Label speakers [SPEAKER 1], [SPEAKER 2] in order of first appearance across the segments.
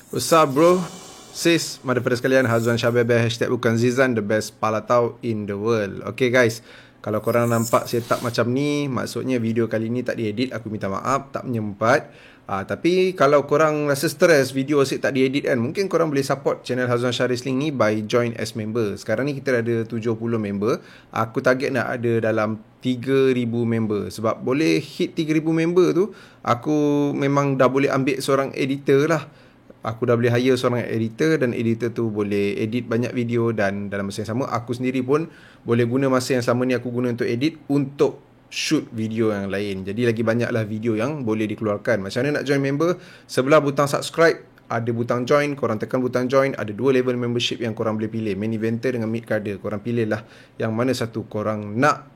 [SPEAKER 1] What's up bro? Sis, daripada sekalian, Hazwan Syabebe, hashtag bukan Zizan, the best palatau in the world. Okay guys, kalau korang nampak setup macam ni, maksudnya video kali ni tak diedit, aku minta maaf, tak menyempat. Tapi kalau korang rasa stress video asyik tak diedit kan, mungkin korang boleh support channel Hazwan Shah Wrestling ni by join as member. Sekarang ni kita ada 70 member. Aku target nak ada dalam 3,000 member. Sebab boleh hit 3,000 member tu, aku memang dah boleh ambil seorang editor lah. Aku dah boleh hire seorang editor dan editor tu boleh edit banyak video, dan dalam masa yang sama aku sendiri pun boleh guna masa yang sama ni aku guna untuk edit untuk shoot video yang lain. Jadi lagi banyaklah video yang boleh dikeluarkan. Macam mana nak join member? Sebelah butang subscribe ada butang join, korang tekan butang join, ada dua level membership yang korang boleh pilih, main eventer dengan mid carder. Korang pilih lah yang mana satu korang nak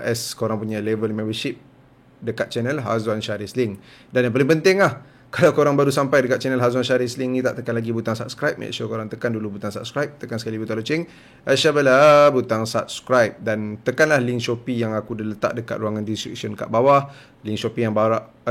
[SPEAKER 1] as korang punya level membership dekat channel Hazwan Shah Wrestling. Dan yang paling penting lah, kalau korang baru sampai dekat channel Hazwan Shah Wrestling ni, tak tekan lagi butang subscribe, make sure korang tekan dulu butang subscribe, tekan sekali butang loceng, syabala butang subscribe, dan tekanlah link Shopee yang aku dah letak dekat ruangan description kat bawah. Link Shopee yang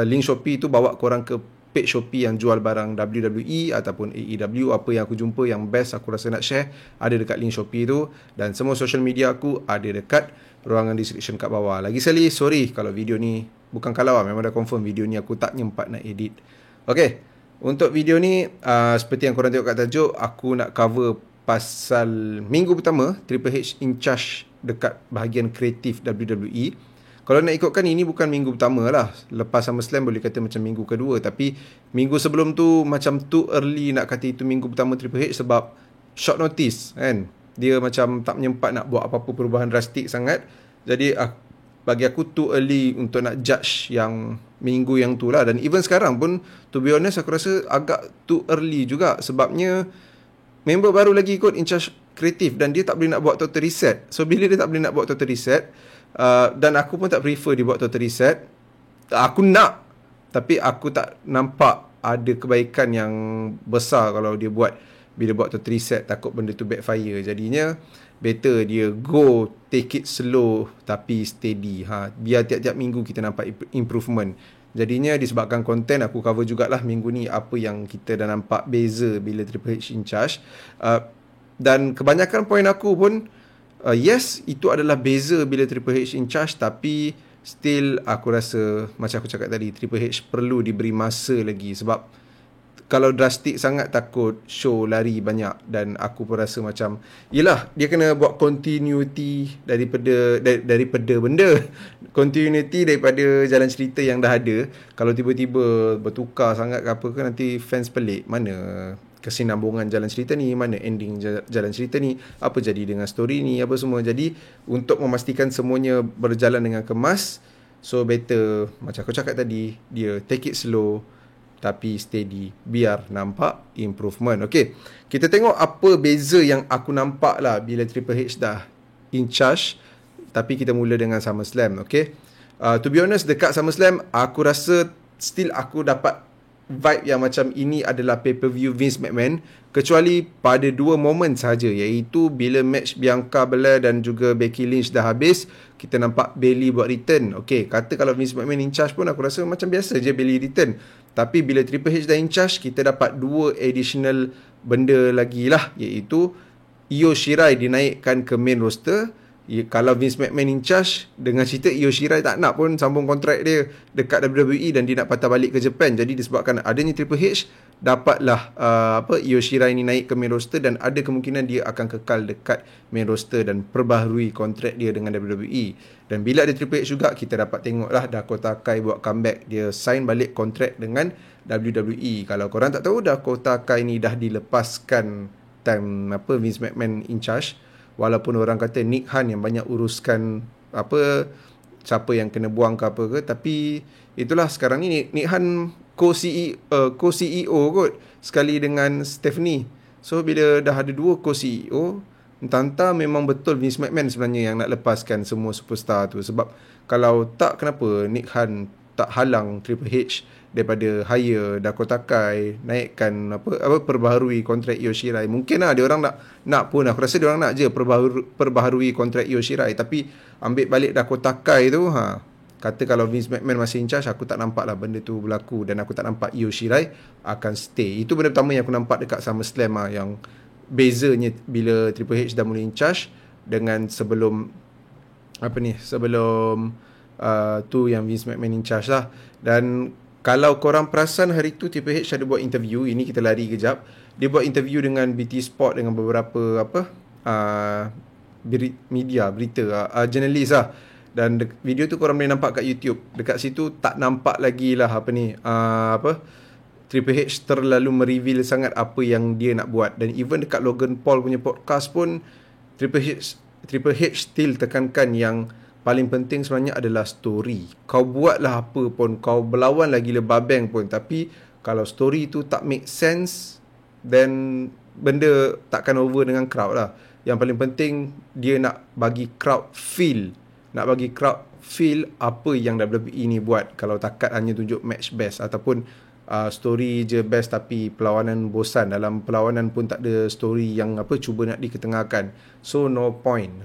[SPEAKER 1] link Shopee tu bawa korang ke page Shopee yang jual barang WWE ataupun AEW. Apa yang aku jumpa yang best aku rasa nak share ada dekat link Shopee tu, dan semua social media aku ada dekat ruangan description kat bawah. Lagi sekali sorry kalau video ni, bukan kalau memang dah confirm video ni aku tak nyempat nak edit. Okay, untuk video ni seperti yang korang tengok kat tajuk, aku nak cover pasal minggu pertama Triple H in charge dekat bahagian kreatif WWE. Kalau nak ikutkan, ini bukan minggu pertama lah. Lepas SummerSlam boleh kata macam minggu kedua, tapi minggu sebelum tu macam too early nak kata itu minggu pertama Triple H, sebab short notice kan. Dia macam tak menyempat nak buat apa-apa perubahan drastik sangat. Jadi bagi aku too early untuk nak judge yang minggu yang tu lah. Dan even sekarang pun, to be honest, aku rasa agak too early juga. Sebabnya member baru lagi ikut in charge kreatif dan dia tak boleh nak buat total reset. So bila dia tak boleh nak buat total reset, dan aku pun tak prefer dia buat total reset. Aku nak, tapi aku tak nampak ada kebaikan yang besar kalau dia buat. Bila buat total reset, takut benda tu backfire. Jadinya better dia go take it slow tapi steady. Biar tiap-tiap minggu kita nampak improvement. Jadinya disebabkan konten, aku cover jugalah minggu ni apa yang kita dah nampak beza bila Triple H in charge. Dan kebanyakan poin aku pun, yes, itu adalah beza bila Triple H in charge, tapi still aku rasa macam aku cakap tadi, Triple H perlu diberi masa lagi. Sebab kalau drastik sangat takut show lari banyak. Dan aku pun rasa macam, yelah, dia kena buat continuity daripada benda continuity daripada jalan cerita yang dah ada. Kalau tiba-tiba bertukar sangat ke apa ke, nanti fans pelik, mana kesinambungan jalan cerita ni, mana ending jalan cerita ni, apa jadi dengan story ni, apa semua. Jadi untuk memastikan semuanya berjalan dengan kemas, so better macam aku cakap tadi, dia take it slow tapi steady, biar nampak improvement. Okay, kita tengok apa beza yang aku nampak lah bila Triple H dah in charge. Tapi kita mula dengan SummerSlam. Okay, to be honest, dekat SummerSlam aku rasa still aku dapat vibe yang macam ini adalah pay-per-view Vince McMahon, kecuali pada dua momen sahaja, iaitu bila match Bianca Belair dan juga Becky Lynch dah habis, kita nampak Bayley buat return. Okay, kata kalau Vince McMahon in charge pun aku rasa macam biasa je Bayley return. Tapi bila Triple H dah in charge, kita dapat dua additional benda lagi lah, iaitu Io Shirai dinaikkan ke main roster. Kalau Vince McMahon in charge, dengan cerita Io Shirai tak nak pun sambung kontrak dia dekat WWE dan dia nak patah balik ke Japan. Jadi disebabkan adanya Triple H, dapatlah Io Shirai ni naik ke main roster, dan ada kemungkinan dia akan kekal dekat main roster dan perbaharui kontrak dia dengan WWE. Dan bila ada Triple H juga, kita dapat tengoklah Dakota Kai buat comeback. Dia sign balik kontrak dengan WWE. Kalau korang tak tahu, Dakota Kai ni dah dilepaskan time Vince McMahon in charge. Walaupun orang kata Nick Han yang banyak uruskan siapa yang kena buang ke apa ke, tapi itulah, sekarang ni Nick Han co-CEO kot sekali dengan Stephanie. So bila dah ada dua co-CEO, entah memang betul Vince McMahon sebenarnya yang nak lepaskan semua superstar tu. Sebab kalau tak, kenapa Nick Han tak halang Triple H daripada hire Dakota Kai, naikkan perbaharui kontrak Io Shirai. Mungkin lah dia orang nak pun, aku rasa dia orang nak je perbaharui kontrak Io Shirai, tapi ambil balik Dakota Kai tu, kata kalau Vince McMahon masih in charge, aku tak nampak lah benda tu berlaku, dan aku tak nampak Io Shirai akan stay. Itu benda pertama yang aku nampak dekat SummerSlam lah, yang bezanya bila Triple H dah mula in charge dengan sebelum tu yang Vince McMahon in charge lah. Dan kalau korang perasan hari tu Triple H ada buat interview, ini kita lari kejap, dia buat interview dengan BT Sport, dengan beberapa berita jurnalis lah. Dan video tu korang boleh nampak kat YouTube. Dekat situ tak nampak lagi lah Triple H terlalu mereveal sangat apa yang dia nak buat. Dan even dekat Logan Paul punya podcast pun Triple H still tekankan yang paling penting sebenarnya adalah story. Kau buatlah apa pun, kau berlawan lagi le babeng pun, tapi kalau story tu tak make sense, then benda takkan over dengan crowd lah. Yang paling penting dia nak bagi crowd feel apa yang WWE ni buat. Kalau takat hanya tunjuk match best ataupun story je best tapi perlawanan bosan, dalam perlawanan pun tak ada story yang cuba nak diketengahkan, so no point.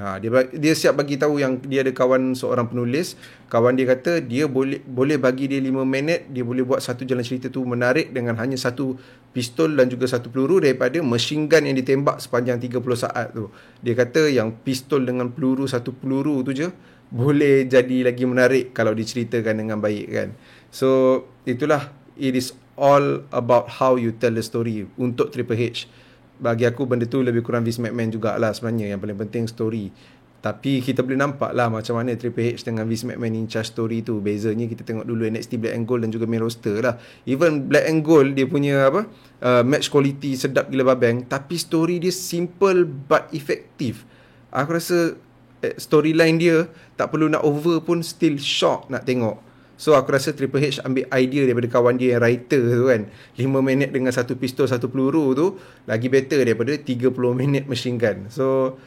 [SPEAKER 1] Dia siap bagi tahu yang dia ada kawan seorang penulis, kawan dia kata dia boleh bagi dia 5 minit, dia boleh buat satu jalan cerita tu menarik dengan hanya satu pistol dan juga satu peluru daripada machine gun yang ditembak sepanjang 30 saat tu. Dia kata yang pistol dengan peluru, satu peluru tu je boleh jadi lagi menarik kalau diceritakan dengan baik kan. So itulah, it is all about how you tell the story untuk Triple H. Bagi aku benda tu lebih kurang Vince McMahon jugalah sebenarnya, yang paling penting story. Tapi kita boleh nampak lah macam mana Triple H dengan Vince McMahon in charge story tu. Bezanya kita tengok dulu NXT Black and Gold dan juga main roster lah. Even Black and Gold dia punya match quality sedap gila babeng, tapi story dia simple but effective. Aku rasa storyline dia tak perlu nak over pun still shock nak tengok. So aku rasa Triple H ambil idea daripada kawan dia yang writer tu kan. 5 minit dengan satu pistol, satu peluru tu lagi better daripada 30 minit machine gun. So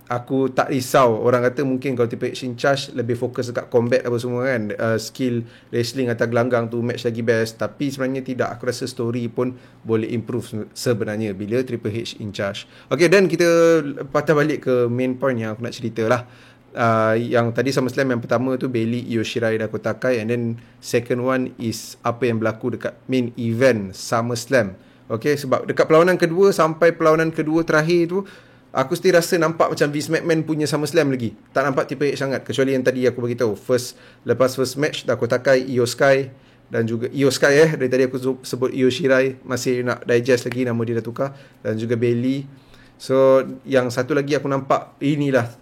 [SPEAKER 1] aku tak risau. Orang kata mungkin kalau Triple H in charge lebih fokus dekat combat apa semua kan, skill wrestling atas gelanggang tu match lagi best. Tapi sebenarnya tidak. Aku rasa story pun boleh improve sebenarnya bila Triple H in charge. Okay, dan kita patah balik ke main point yang aku nak cerita lah. Yang tadi SummerSlam yang pertama tu Bayley, Io Shirai, Dakota Kai, and then second one is apa yang berlaku dekat main event SummerSlam. Okay, sebab dekat perlawanan kedua sampai perlawanan kedua terakhir tu aku still rasa nampak macam Vince McMahon punya SummerSlam lagi. Tak nampak Triple H sangat, kecuali yang tadi aku beritahu lepas first match Dakota Kai, Io Sky, dan juga Io Sky dari tadi aku sebut Io Shirai, masih nak digest lagi nama dia dah tukar, dan juga Bayley. So yang satu lagi aku nampak inilah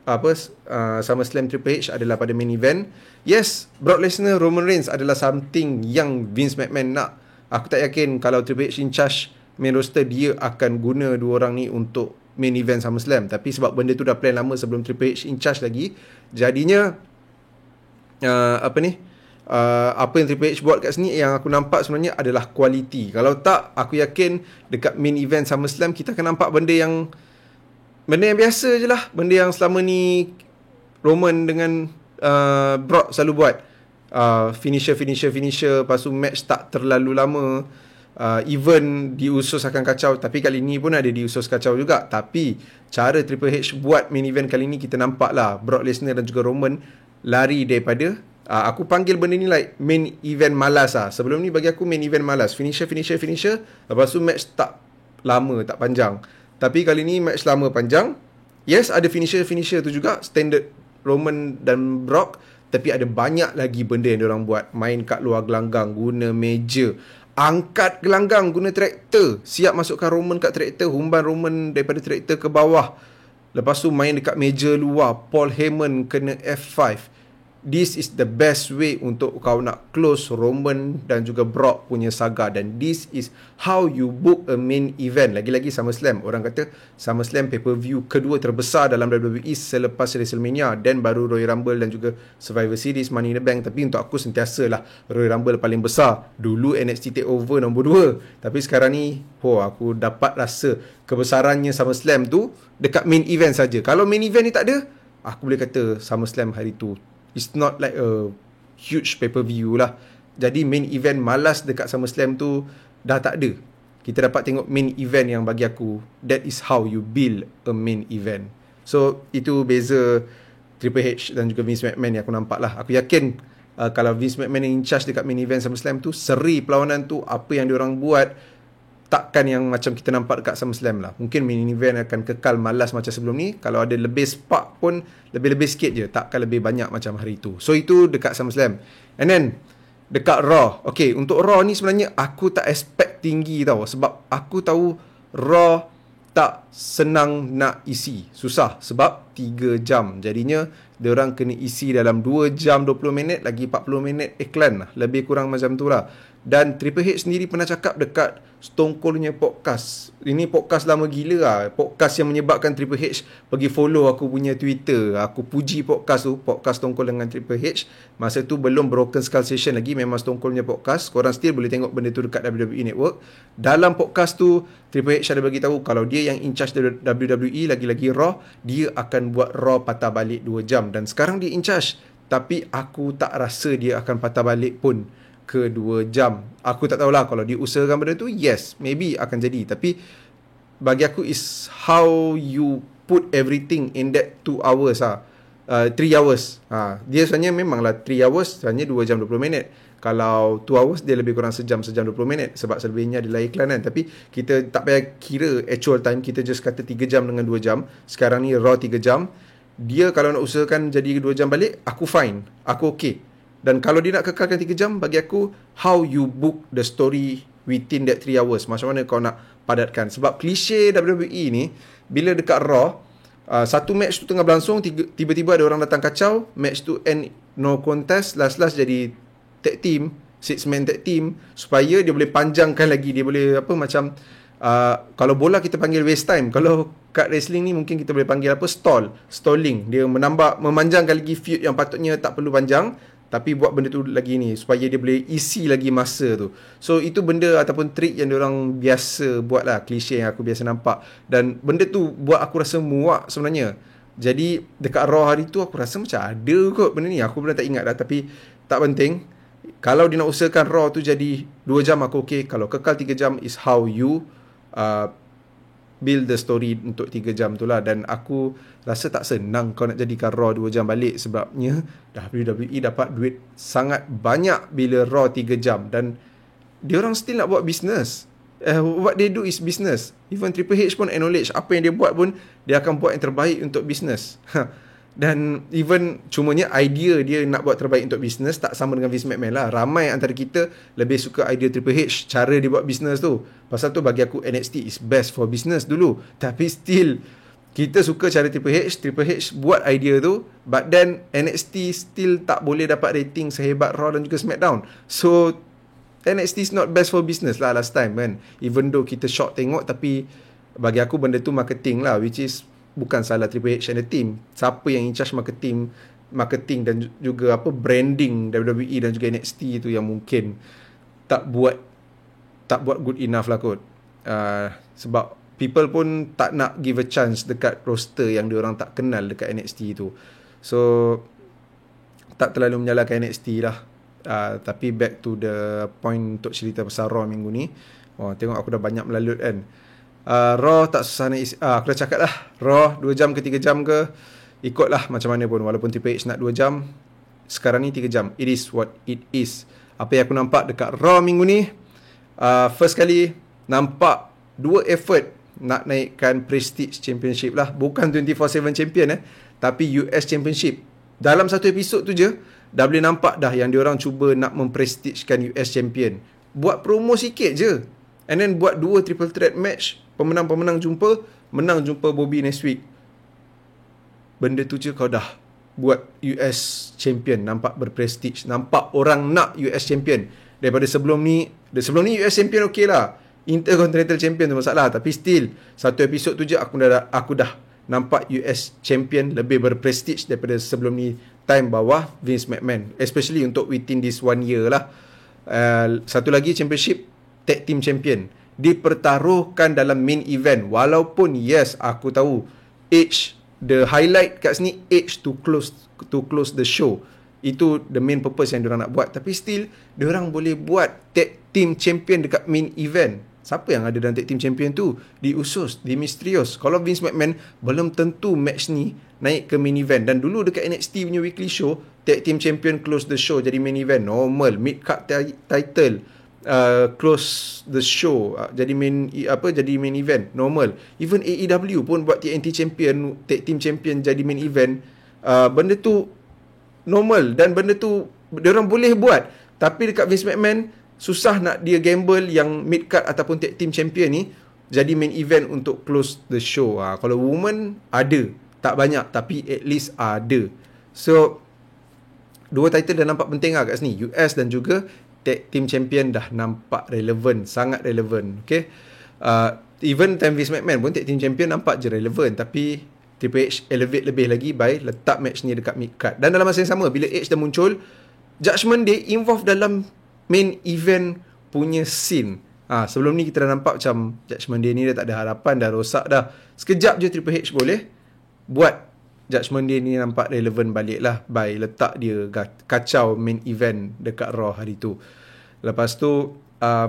[SPEAKER 1] SummerSlam Triple H adalah pada main event. Yes, Brock Lesnar, Roman Reigns adalah something yang Vince McMahon nak. Aku tak yakin kalau Triple H in charge main roster dia akan guna dua orang ni untuk main event SummerSlam. Tapi sebab benda tu dah plan lama sebelum Triple H in charge lagi, jadinya apa yang Triple H buat kat sini yang aku nampak sebenarnya adalah quality. Kalau tak, aku yakin dekat main event SummerSlam kita akan nampak benda yang biasa je lah. Benda yang selama ni Roman dengan Brock selalu buat. Finisher. Lepas tu match tak terlalu lama. Even di Usos akan kacau. Tapi kali ni pun ada di Usos kacau juga. Tapi cara Triple H buat main event kali ni kita nampak lah Brock Lesnar dan juga Roman lari daripada aku panggil benda ni like main event malas lah. Sebelum ni bagi aku main event malas. Finisher. Lepas tu match tak lama, tak panjang. Tapi kali ni match lama panjang. Yes, ada finisher tu juga, standard Roman dan Brock. Tapi ada banyak lagi benda yang diorang buat. Main kat luar gelanggang, guna meja, angkat gelanggang guna traktor, siap masukkan Roman kat traktor, humban Roman daripada traktor ke bawah. Lepas tu main dekat meja luar, Paul Heyman kena F5. This is the best way untuk kau nak close Roman dan juga Brock punya saga. Dan this is how you book a main event. Lagi-lagi SummerSlam. Orang kata SummerSlam pay-per-view kedua terbesar dalam WWE selepas WrestleMania. Dan baru Royal Rumble dan juga Survivor Series, Money in the Bank. Tapi untuk aku sentiasalah Royal Rumble paling besar. Dulu NXT TakeOver nombor 2. Tapi sekarang ni aku dapat rasa kebesarannya SummerSlam tu dekat main event saja. Kalau main event ni tak ada, aku boleh kata SummerSlam hari tu it's not like a huge pay-per-view lah. Jadi main event malas dekat SummerSlam tu dah tak ada. Kita dapat tengok main event yang bagi aku, that is how you build a main event. So itu beza Triple H dan juga Vince McMahon yang aku nampak lah. Aku yakin kalau Vince McMahon yang in charge dekat main event SummerSlam tu, seri perlawanan tu, apa yang diorang buat takkan yang macam kita nampak dekat SummerSlam lah. Mungkin main event akan kekal malas macam sebelum ni. Kalau ada lebih spark pun lebih-lebih sikit je, takkan lebih banyak macam hari tu. So itu dekat SummerSlam. And then dekat Raw, okay, untuk Raw ni sebenarnya aku tak expect tinggi tau, sebab aku tahu Raw tak senang nak isi. Susah sebab 3 jam. Jadinya diorang kena isi dalam 2 jam 20 minit lagi 40 minit iklan lah. Lebih kurang macam tu lah. Dan Triple H sendiri pernah cakap dekat Stone Cold punya podcast. Ini podcast lama gila lah. Podcast yang menyebabkan Triple H pergi follow aku punya Twitter. Aku puji podcast tu, podcast Stone Cold dengan Triple H. Masa tu belum Broken Skull Session lagi, memang Stone Cold punya podcast. Korang still boleh tengok benda tu dekat WWE Network. Dalam podcast tu, Triple H ada bagi tahu kalau dia yang in charge dari WWE, lagi-lagi Raw, dia akan buat Raw patah balik 2 jam. Dan sekarang dia in charge, tapi aku tak rasa dia akan patah balik pun ke 2 jam. Aku tak tahulah, kalau dia usahakan benda tu, yes, maybe akan jadi. Tapi bagi aku is how you put everything in that 2 hours lah. 3 hours. Dia sebenarnya memanglah 3 hours, sebenarnya 2 jam 20 minit. Kalau 2 hours, dia lebih kurang sejam 20 minit. Sebab selebihnya adalah iklan kan. Tapi kita tak payah kira actual time. Kita just kata 3 jam dengan 2 jam. Sekarang ni Raw 3 jam. Dia kalau nak usahakan jadi 2 jam balik, aku fine. Aku okay. Dan kalau dia nak kekalkan 3 jam, bagi aku, how you book the story within that 3 hours. Macam mana kau nak padatkan. Sebab klise WWE ni, bila dekat Raw, satu match tu tengah berlangsung, tiba-tiba ada orang datang kacau, match tu end no contest, last jadi tag team, 6-man tag team, supaya dia boleh panjangkan lagi, dia boleh apa macam, kalau bola kita panggil waste time, kalau kat wrestling ni mungkin kita boleh panggil apa, stalling. Dia memanjangkan lagi feud yang patutnya tak perlu panjang, tapi buat benda tu lagi ni supaya dia boleh isi lagi masa tu. So itu benda ataupun trik yang diorang biasa buat lah, klise yang aku biasa nampak. Dan benda tu buat aku rasa muak sebenarnya. Jadi dekat Raw hari tu aku rasa macam ada kot benda ni. Aku pun tak ingat dah, tapi tak penting. Kalau dia nak usahakan Raw tu jadi 2 jam, aku okay. Kalau kekal 3 jam is how you build the story untuk 3 jam tu lah. Dan aku rasa tak senang kau nak jadikan Raw 2 jam balik, sebabnya WWE dapat duit sangat banyak bila Raw 3 jam. Dan diorang still nak buat business. What they do is business. Even Triple H pun acknowledge apa yang dia buat pun, dia akan buat yang terbaik untuk business. Dan even cumanya idea dia nak buat terbaik untuk business tak sama dengan Vince McMahon lah. Ramai antara kita lebih suka idea Triple H, cara dia buat business tu. Pasal tu bagi aku NXT is best for business dulu. Tapi still kita suka cara Triple H buat idea tu, but then NXT still tak boleh dapat rating sehebat Raw dan juga SmackDown. So NXT is not best for business lah last time kan. Even though kita shock tengok, tapi bagi aku benda tu marketing lah, which is bukan salah Triple H and the team. Siapa yang in charge marketing dan juga apa branding WWE dan juga NXT tu yang mungkin tak buat good enough lah kot. Sebab people pun tak nak give a chance dekat roster yang diorang tak kenal dekat NXT tu. So tak terlalu menyalahkan NXT lah. Tapi back to the point untuk cerita pasal Raw minggu ni. Tengok aku dah banyak melalut kan. Raw tak susah nak isi. Aku dah cakap lah, Raw 2 jam ke 3 jam ke, ikutlah macam mana pun. Walaupun Triple H nak 2 jam, sekarang ni 3 jam. It is what it is. Apa yang aku nampak dekat Raw minggu ni, first kali nampak 2 effort nak naikkan Prestige Championship lah. Bukan 24/7 champion tapi US Championship. Dalam satu episod tu je dah boleh nampak dah yang diorang cuba nak memprestigekan US Champion. Buat promo sikit je, and then buat 2 triple threat match, pemenang-pemenang menang jumpa Bobby next week. Benda tu je kau dah buat US Champion nampak berprestige, nampak orang nak US Champion. Daripada sebelum ni US Champion okey lah, Intercontinental Champion tu masalah, tapi still satu episod tu je aku dah nampak US Champion lebih berprestige daripada sebelum ni, time bawah Vince McMahon, especially untuk within this 1 year lah. Satu lagi championship Tag Team Champion dipertaruhkan dalam main event, walaupun yes aku tahu Edge, the highlight kat sini Edge to close the show, itu the main purpose yang diorang nak buat, tapi still diorang boleh buat Tag Team Champion dekat main event. Siapa yang ada dalam Tag Team Champion tu? Di Usos, di Mysterios. Kalau Vince McMahon, belum tentu match ni naik ke main event. Dan dulu dekat NXT punya weekly show, tag team champion close the show jadi main event, normal. Mid card title close the show jadi main event, normal. Even AEW pun buat TNT champion, tag team champion jadi main event, benda tu normal. Dan benda tu diorang boleh buat. Tapi dekat Vince McMahon susah nak dia gamble yang mid card ataupun tag team champion ni jadi main event untuk close the show. Kalau woman ada, tak banyak, tapi at least ada. So dua title dah nampak penting kat sini. US dan juga tag team champion dah nampak relevan, sangat relevan. Okay, even time Vince McMahon pun tag team champion nampak je relevan, tapi Triple H elevate lebih lagi by letak match ni dekat mid card. Dan dalam masa yang sama, bila H dah muncul, Judgment Day involve dalam main event punya scene. Sebelum ni kita dah nampak macam Judgment Day ni dah tak ada harapan, dah rosak dah. Sekejap je Triple H boleh buat Judgment Day ni nampak relevan balik lah by letak dia kacau main event dekat Raw hari tu. Lepas tu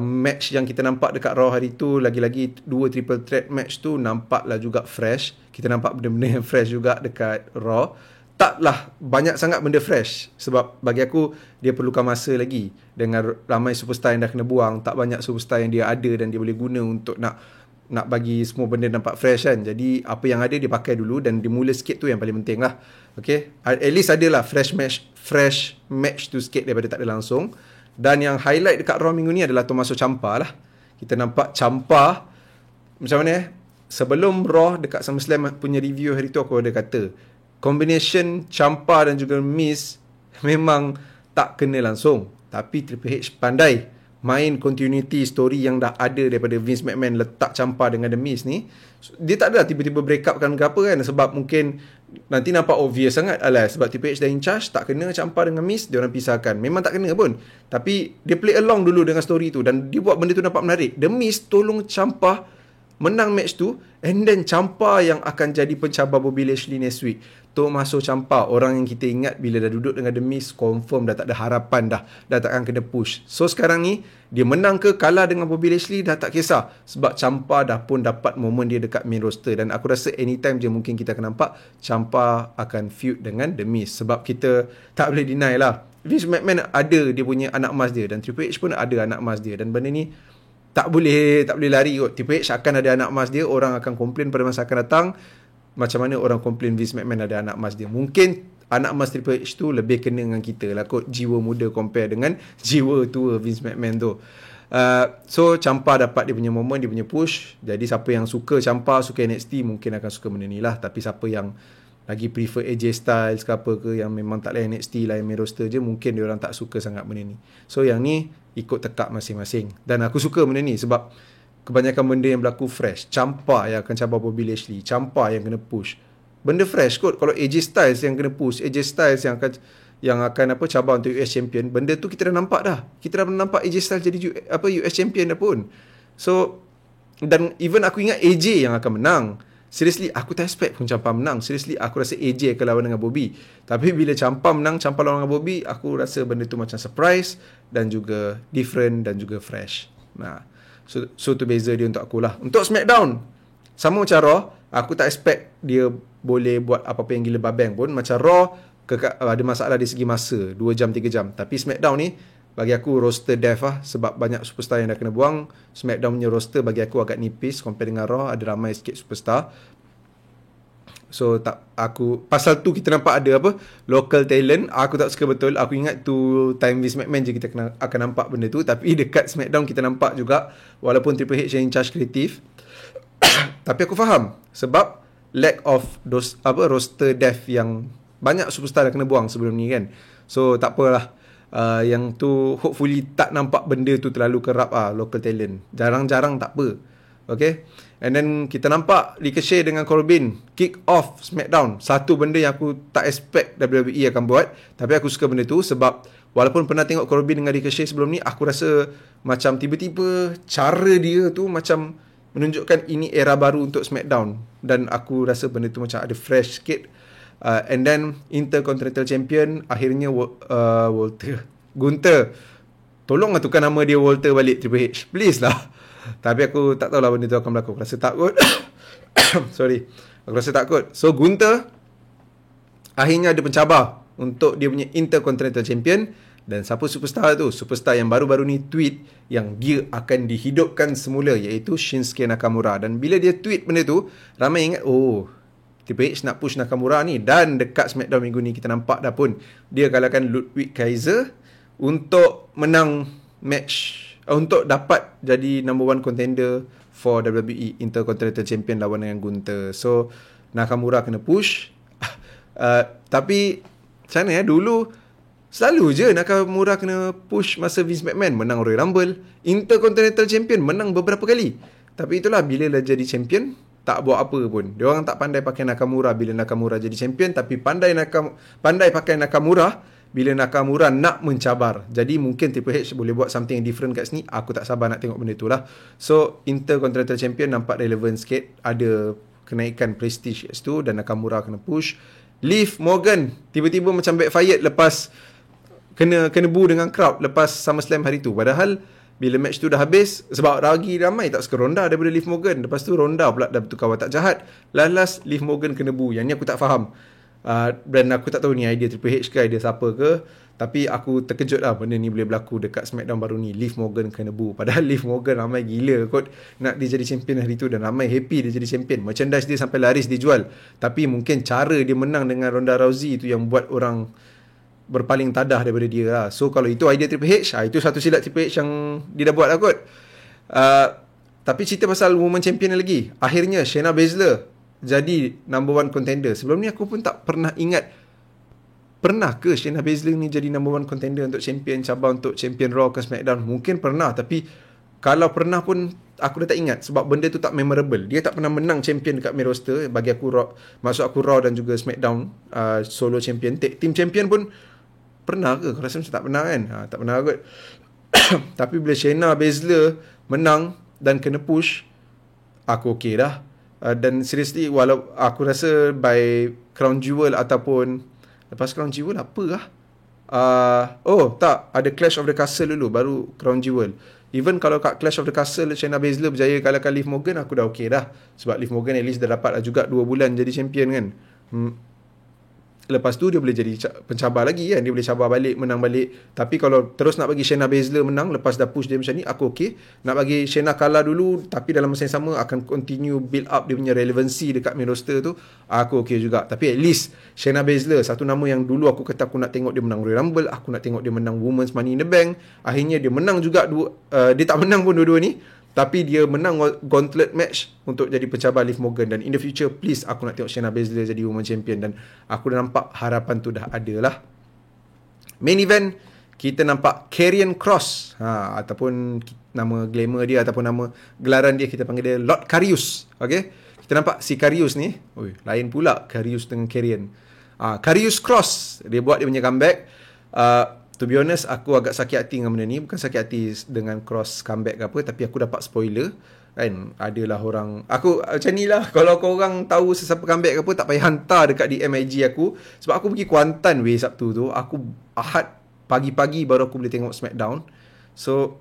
[SPEAKER 1] match yang kita nampak dekat Raw hari tu, lagi-lagi dua triple threat match tu nampaklah juga fresh. Kita nampak benda-benda yang fresh juga dekat Raw. Taklah banyak sangat benda fresh, sebab bagi aku dia perlukan masa lagi. Dengan ramai superstar yang dah kena buang, tak banyak superstar yang dia ada dan dia boleh guna untuk nak bagi semua benda nampak fresh kan. Jadi apa yang ada dia pakai dulu dan dimula sikit tu yang paling penting lah. Okay, at least adalah fresh match tu sikit daripada tak ada langsung. Dan yang highlight dekat Raw minggu ni adalah Tommaso Ciampa lah. Kita nampak Ciampa macam mana sebelum Raw dekat SummerSlam punya review hari tu, aku ada kata combination Ciampa dan juga Miz memang tak kena langsung. Tapi Triple H pandai main continuity story yang dah ada daripada Vince McMahon letak Ciampa dengan The Miz ni. Dia tak adalah tiba-tiba break up kan ke apa kan, sebab mungkin nanti nampak obvious sangat sebab Triple H dah in charge, tak kena Ciampa dengan Miz, dia orang pisahkan. Memang tak kena pun, tapi dia play along dulu dengan story tu dan dia buat benda tu nampak menarik. The Miz tolong Ciampa menang match tu, and then Ciampa yang akan jadi pencabar Bobby Lashley next week. Tommaso Ciampa, orang yang kita ingat bila dah duduk dengan The Miz, confirm dah tak ada harapan dah takkan kena push. So sekarang ni dia menang ke kalah dengan Bobby Lashley dah tak kisah, sebab Ciampa dah pun dapat momen dia dekat main roster. Dan aku rasa anytime je mungkin kita akan nampak Ciampa akan feud dengan The Miz, sebab kita tak boleh deny lah, Vince McMahon ada dia punya anak emas dia dan Triple H pun ada anak emas dia, dan benda ni tak boleh lari kot. Triple H akan ada anak emas dia, orang akan komplain pada masa akan datang macam mana orang komplain Vince McMahon ada anak emas dia. Mungkin anak emas Triple H tu lebih kena dengan kita lah kot, jiwa muda compare dengan jiwa tua Vince McMahon tu. So Ciampa dapat dia punya moment, dia punya push. Jadi siapa yang suka Ciampa, suka NXT, mungkin akan suka benda ni lah. Tapi siapa yang lagi prefer AJ Styles ke apa ke, yang memang tak layan NXT, layan main roster je, mungkin dia orang tak suka sangat benda ni. So yang ni ikut tekak masing-masing. Dan aku suka benda ni sebab kebanyakan benda yang berlaku fresh. Ciampa yang akan cabar Bobby Lashley, Ciampa yang kena push, benda fresh kot. Kalau AJ Styles yang kena push, AJ Styles yang akan cabar untuk US Champion, benda tu kita dah nampak dah. Kita dah nampak AJ Styles jadi US Champion dah pun. So, dan even aku ingat AJ yang akan menang. Seriously, aku tak expect pun Ciampa menang. Seriously, aku rasa AJ akan lawan dengan Bobby. Tapi bila Ciampa menang, Ciampa lawan dengan Bobby, aku rasa benda tu macam surprise dan juga different dan juga fresh. Nah, so tu beza dia untuk aku lah. Untuk SmackDown, sama macam Raw, aku tak expect dia boleh buat apa-apa yang gila babeng pun. Macam Raw, ada masalah dari segi masa, 2 jam, 3 jam. Tapi SmackDown ni, bagi aku roster death lah, sebab banyak superstar yang dah kena buang. SmackDown punya roster bagi aku agak nipis compare dengan Raw, ada ramai sikit superstar. So pasal tu kita nampak ada local talent. Aku tak suka betul. Aku ingat tu time Vince McMahon je kita akan nampak benda tu, tapi dekat SmackDown kita nampak juga, walaupun Triple H yang in charge kreatif. Tapi aku faham sebab lack of roster depth, yang banyak superstar dah kena buang sebelum ni kan. So tak apalah. Yang tu hopefully tak nampak benda tu terlalu kerap local talent. Jarang-jarang tak apa. Okay. And then kita nampak Ricochet dengan Corbin kick off SmackDown. Satu benda yang aku tak expect WWE akan buat, tapi aku suka benda tu sebab walaupun pernah tengok Corbin dengan Ricochet sebelum ni, aku rasa macam tiba-tiba cara dia tu macam menunjukkan ini era baru untuk SmackDown. Dan aku rasa benda tu macam ada fresh sikit. And then Intercontinental Champion akhirnya Gunther. Tolonglah tukar nama dia Walter balik, Triple H, please lah. Tapi aku tak tahulah benda tu akan berlaku. Aku rasa takut. Sorry, aku rasa takut. So Gunther akhirnya ada pencabar untuk dia punya Intercontinental Champion. Dan siapa superstar tu? Superstar yang baru-baru ni tweet yang dia akan dihidupkan semula, iaitu Shinsuke Nakamura. Dan bila dia tweet benda tu, ramai ingat, oh, Triple H nak push Nakamura ni. Dan dekat SmackDown minggu ni kita nampak dah pun dia kalahkan Ludwig Kaiser untuk menang match, untuk dapat jadi number one contender for WWE Intercontinental Champion lawan dengan Gunther. So Nakamura kena push. Tapi macam mana dulu selalu je Nakamura kena push masa Vince McMahon menang Royal Rumble, Intercontinental Champion menang beberapa kali. Tapi itulah, bila dah jadi champion tak buat apa pun. Diorang tak pandai pakai Nakamura bila Nakamura jadi champion, tapi pandai pakai Nakamura bila Nakamura nak mencabar. Jadi mungkin Triple H boleh buat something different kat sini. Aku tak sabar nak tengok benda tu lah. So Intercontinental Champion nampak relevan sikit, ada kenaikan prestige kat situ, dan Nakamura kena push. Liv Morgan tiba-tiba macam backfired lepas kena boo dengan crowd lepas SummerSlam hari tu. Padahal bila match tu dah habis, sebab lagi ramai tak suka Ronda daripada Liv Morgan. Lepas tu Ronda pula dah bertukar watak jahat. Last Liv Morgan kena boo. Yang ni aku tak faham. Dan aku tak tahu ni idea Triple H ke idea siapa ke. Tapi aku terkejut lah benda ni boleh berlaku dekat SmackDown baru ni. Liv Morgan kena boo. Padahal Liv Morgan ramai gila kot nak dia jadi champion hari tu, dan ramai happy dia jadi champion. Merchandise dia sampai laris dia jual. Tapi mungkin cara dia menang dengan Ronda Rousey tu yang buat orang berpaling tadah daripada dia lah. So kalau itu idea Triple H, itu satu silap Triple H yang dia dah buat lah kot. Tapi cerita pasal Women Champion lagi. Akhirnya Shayna Baszler jadi number one contender. Sebelum ni aku pun tak pernah ingat, pernah ke Shayna Baszler ni jadi number one contender untuk champion cabang, untuk champion Raw ke SmackDown? Mungkin pernah, tapi kalau pernah pun aku dah tak ingat, sebab benda tu tak memorable. Dia tak pernah menang champion dekat main roster bagi aku. Maksud aku Raw dan juga SmackDown solo champion. Team champion pun pernah ke? Aku rasa macam tak pernah kan? Tak pernah kot. Tapi bila Shayna Baszler menang dan kena push, aku okay dah. Dan seriously, walau aku rasa by Crown Jewel ataupun lepas Crown Jewel apa lah? Tak, ada Clash of the Castle dulu, baru Crown Jewel. Even kalau kat Clash of the Castle Shayna Baszler berjaya kalahkan Liv Morgan, aku dah okay dah. Sebab Liv Morgan at least dah dapat lah juga 2 bulan jadi champion kan. Lepas tu dia boleh jadi pencabar lagi kan. Dia boleh cabar balik, menang balik. Tapi kalau terus nak bagi Shayna Baszler menang lepas dah push dia macam ni, aku okay. Nak bagi Shayna kalah dulu, tapi dalam masa yang sama akan continue build up dia punya relevancy dekat main roster tu, aku okay juga. Tapi at least Shayna Baszler, satu nama yang dulu aku kata aku nak tengok dia menang Royal Rumble, aku nak tengok dia menang Women's Money in the Bank. Akhirnya dia menang juga dia tak menang pun dua-dua ni, tapi dia menang gauntlet match untuk jadi pencabar Liv Morgan. Dan in the future, please, aku nak tengok Shayna Baszler jadi Women Champion. Dan aku dah nampak harapan tu dah ada lah. Main event, kita nampak Karrion Kross. Ataupun nama glamour dia, ataupun nama gelaran dia, kita panggil dia Lord Karius. Okay? Kita nampak si Karius ni. Lain pula Karius dengan Karrion. Karius Kross, dia buat dia punya comeback. To be honest, aku agak sakit hati dengan benda ni. Bukan sakit hati dengan Cross comeback ke apa, tapi aku dapat spoiler kan. Adalah orang, aku macam ni lah, kalau korang tahu sesiapa comeback ke apa, tak payah hantar dekat DM IG aku. Sebab aku pergi Kuantan Sabtu tu. Aku Ahad pagi-pagi baru aku boleh tengok SmackDown. So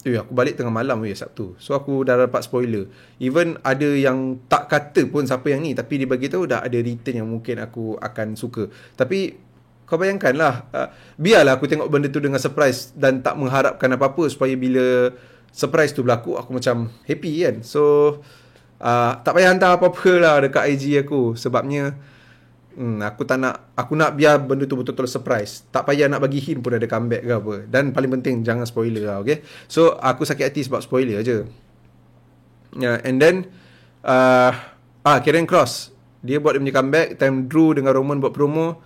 [SPEAKER 1] aku balik tengah malam Sabtu. So aku dah dapat spoiler. Even ada yang tak kata pun siapa yang ni, tapi dia bagi tahu dah ada return yang mungkin aku akan suka. Tapi kau bayangkanlah, biarlah aku tengok benda tu dengan surprise dan tak mengharapkan apa-apa, supaya bila surprise tu berlaku, aku macam happy kan. So tak payah hantar apa-apa lah dekat IG aku. Sebabnya aku nak biar benda tu betul-betul surprise. Tak payah nak bagi hint pun ada comeback ke apa. Dan paling penting, jangan spoiler lah, okay. So aku sakit hati sebab spoiler je. And then Karrion Kross, dia buat dia punya comeback. Time Drew dengan Roman buat promo.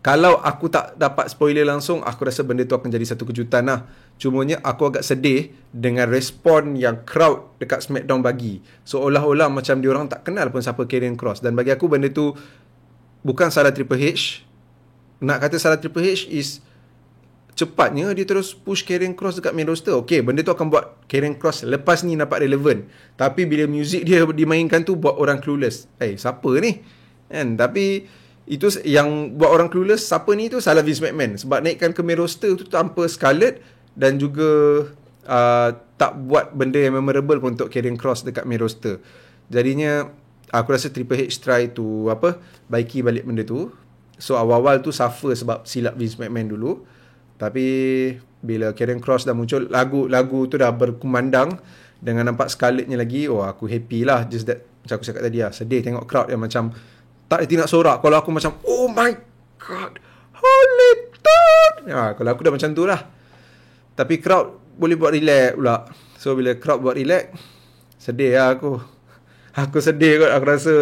[SPEAKER 1] Kalau aku tak dapat spoiler langsung, aku rasa benda tu akan jadi satu kejutan lah. Cumanya aku agak sedih dengan respon yang crowd dekat SmackDown bagi. Seolah-olah macam diorang tak kenal pun siapa Karrion Kross. Dan bagi aku benda tu bukan salah Triple H. Nak kata salah Triple H is cepatnya dia terus push Karrion Kross dekat main roster. Okay, benda tu akan buat Karrion Kross lepas ni nampak relevan. Tapi bila muzik dia dimainkan tu buat orang clueless. Siapa ni? Kan? Tapi itu yang buat orang clueless, siapa ni tu salah Vince McMahon. Sebab naikkan ke main roster tu tanpa Scarlett, dan juga tak buat benda yang memorable pun untuk Karrion Kross dekat main roster. Jadinya aku rasa Triple H try to baiki balik benda tu. So awal-awal tu suffer sebab silap Vince McMahon dulu. Tapi bila Karrion Kross dah muncul, lagu tu dah berkumandang, dengan nampak Scarlettnya lagi, aku happy lah. Just that, macam aku cakap tadi lah, sedih tengok crowd yang macam tak reti nak sorak. Kalau aku macam, oh my god, holy God. Kalau aku dah macam tu lah. Tapi crowd boleh buat relax pula. So bila crowd buat relax, sedih lah aku. Aku sedih kot. Aku rasa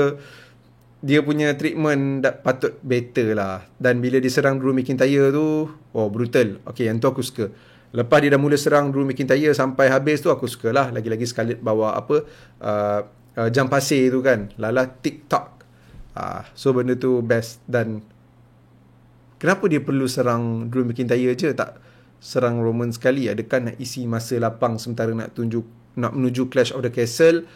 [SPEAKER 1] dia punya treatment patut better lah. Dan bila dia serang Drew McIntyre tu, brutal. Okay, yang tu aku suka. Lepas dia dah mula serang Drew McIntyre sampai habis tu, aku suka lah. Lagi-lagi Scarlett bawa jam pasir tu kan, lala TikTok. So benda tu best. Dan kenapa dia perlu serang Drew McIntyre je, tak serang Roman sekali? Adakah nak isi masa lapang sementara nak menuju Clash of the Castle?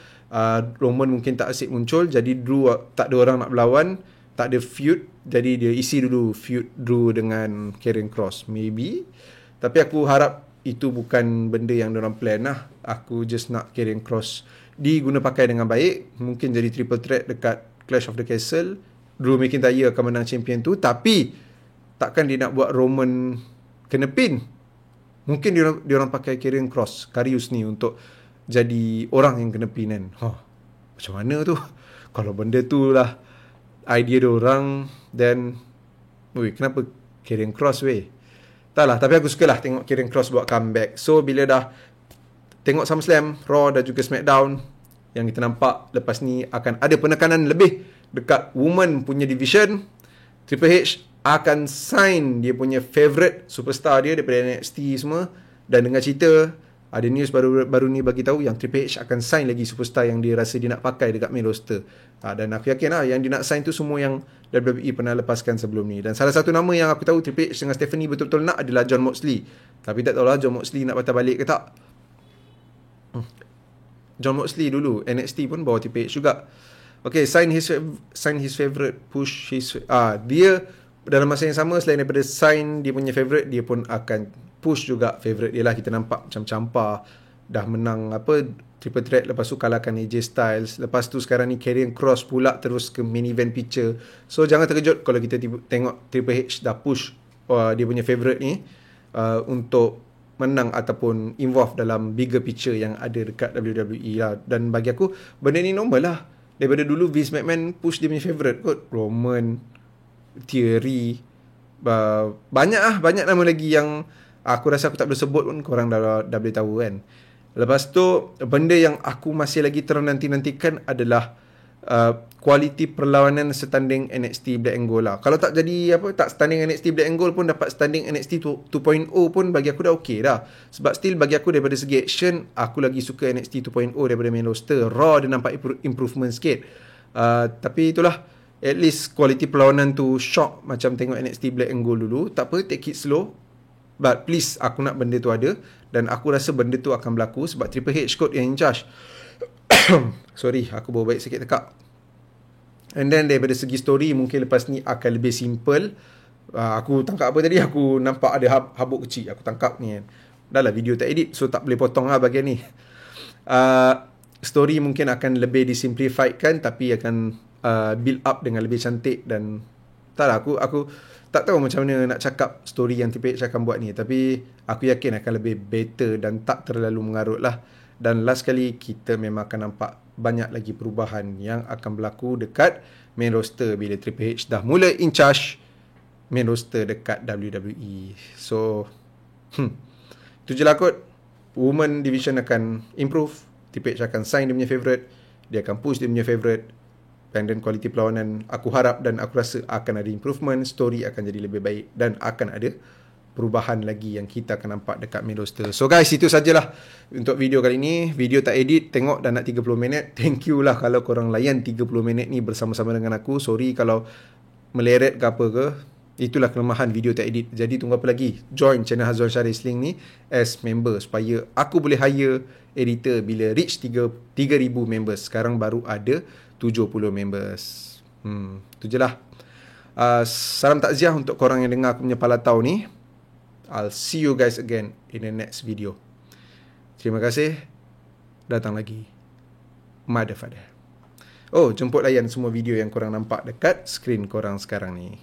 [SPEAKER 1] Roman mungkin tak asyik muncul, jadi Drew tak ada orang nak berlawan, tak ada feud, jadi dia isi dulu feud Drew dengan Karrion Kross, maybe. Tapi aku harap itu bukan benda yang diorang plan lah. Aku just nak Karrion Kross diguna pakai dengan baik. Mungkin jadi triple threat dekat Clash of the Castle. Drew McIntyre akan menang champion tu. Tapi takkan dia nak buat Roman kena pin. Mungkin diorang pakai Karrion Kross, Karius ni, untuk jadi orang yang kena pin kan. Macam mana tu? Kalau benda tu lah idea diorang, then kenapa Karrion Kross weh? Tak lah, tapi aku suka lah tengok Karrion Kross buat comeback. So bila dah tengok SummerSlam, Raw dan juga SmackDown, yang kita nampak lepas ni akan ada penekanan lebih dekat woman punya division. Triple H akan sign dia punya favourite superstar dia daripada NXT semua. Dan dengar cerita, ada news baru ni bagi tahu yang Triple H akan sign lagi superstar yang dia rasa dia nak pakai dekat main roster. Dan aku yakin lah yang dia nak sign tu semua yang WWE pernah lepaskan sebelum ni. Dan salah satu nama yang aku tahu Triple H dengan Stephanie betul-betul nak adalah Jon Moxley. Tapi tak tahulah Jon Moxley nak patah balik ke tak. Jon Moxley dulu NXT pun bawa Triple H juga. Okay, sign his favorite, push his dia dalam masa yang sama, selain daripada sign dia punya favorite, dia pun akan push juga favorite dia lah. Kita nampak macam Ciampa dah menang triple threat, lepas tu kalahkan AJ Styles, lepas tu sekarang ni Karrion Kross pula terus ke main event picture. So jangan terkejut kalau kita tengok Triple H dah push dia punya favorite ni untuk menang ataupun involve dalam bigger picture yang ada dekat WWE lah. Dan bagi aku benda ni normal lah. Daripada dulu Vince McMahon push dia punya favorite kot, Roman, Theory, banyak nama lagi yang aku rasa aku tak boleh sebut pun, korang dah boleh tahu kan. Lepas tu benda yang aku masih lagi nanti-nantikan adalah kualiti perlawanan setanding NXT Black and Gold lah. Kalau tak jadi tak setanding NXT Black and Gold pun dapat setanding NXT 2.0 pun bagi aku dah okey dah. Sebab still bagi aku daripada segi action, aku lagi suka NXT 2.0 daripada main roster. Raw dia nampak improvement sikit. Tapi itulah, at least kualiti perlawanan tu shock macam tengok NXT Black and Gold dulu. Tak apa, take it slow. But please, aku nak benda tu ada. Dan aku rasa benda tu akan berlaku sebab Triple H kot yang in charge. Sorry, aku bawa baik sikit tekak. And then daripada segi story, mungkin lepas ni akan lebih simple. Aku tangkap apa tadi? Aku nampak ada habuk kecil. Aku tangkap ni kan. Dah lah video tak edit, so tak boleh potong lah bahagian ni. Story mungkin akan lebih disimplifiedkan, tapi akan build up dengan lebih cantik. Dan tak lah, aku tak tahu macam mana nak cakap story yang Triple H akan buat ni. Tapi aku yakin akan lebih better dan tak terlalu mengarut lah. Dan last kali, kita memang akan nampak banyak lagi perubahan yang akan berlaku dekat main roster bila Triple H dah mula in charge main roster dekat WWE. So, itu je lah kot. Women division akan improve. Triple H akan sign dia punya favourite. Dia akan push dia punya favourite. And then quality perlawanan, aku harap dan aku rasa akan ada improvement. Story akan jadi lebih baik. Dan akan ada perubahan lagi yang kita akan nampak dekat main roster. So guys, itu sajalah untuk video kali ni. Video tak edit, tengok dah nak 30 minit. Thank you lah kalau korang layan 30 minit ni bersama-sama dengan aku. Sorry kalau meleret ke apa ke. Itulah kelemahan video tak edit. Jadi tunggu apa lagi? Join channel Hazwan Shah Wrestling ni as member supaya aku boleh hire editor bila reach 3,000 members. Sekarang baru ada 70 members. Itu je lah. Salam takziah untuk korang yang dengar aku punya palatau ni. I'll see you guys again in the next video. Terima kasih. Datang lagi. Mother Father. Oh, jemput layan semua video yang korang nampak dekat skrin korang sekarang ni.